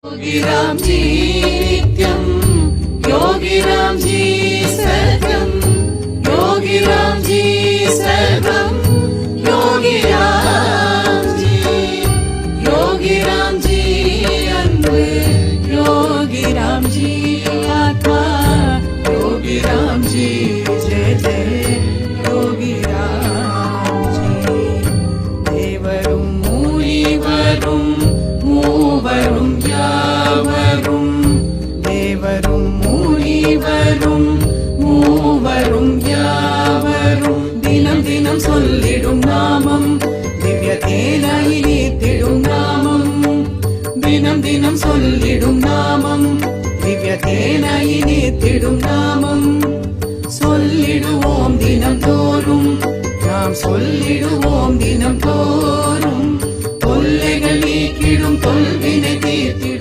योगी राम जी नित्यम, योगी राम जी सत्यम, योगी राम जी सर्वम, योगी राम जी अन्बु, योगी राम जी आत्मा, योगी राम जी जय जय योगी राम जी। देवरुम मुनिवरुम மூவரும் யாவரும், தேவரும் முனிவரும் மூவரும் யாவரும், தினம் தினம் சொல்லிடும் நாமம், திவ்ய தேனாய் நீத்திடும் நாமம், தினம் தினம் சொல்லிடும் நாமம், திவ்ய தேனாய் நீத்திடும் நாமம். சொல்லிடுவோம் தினம் தோறும், நாம் சொல்லிடுவோம் தினம் தோறும், தொல்லைகள் நீக்கிடும் தொல்வினை தீர்த்தி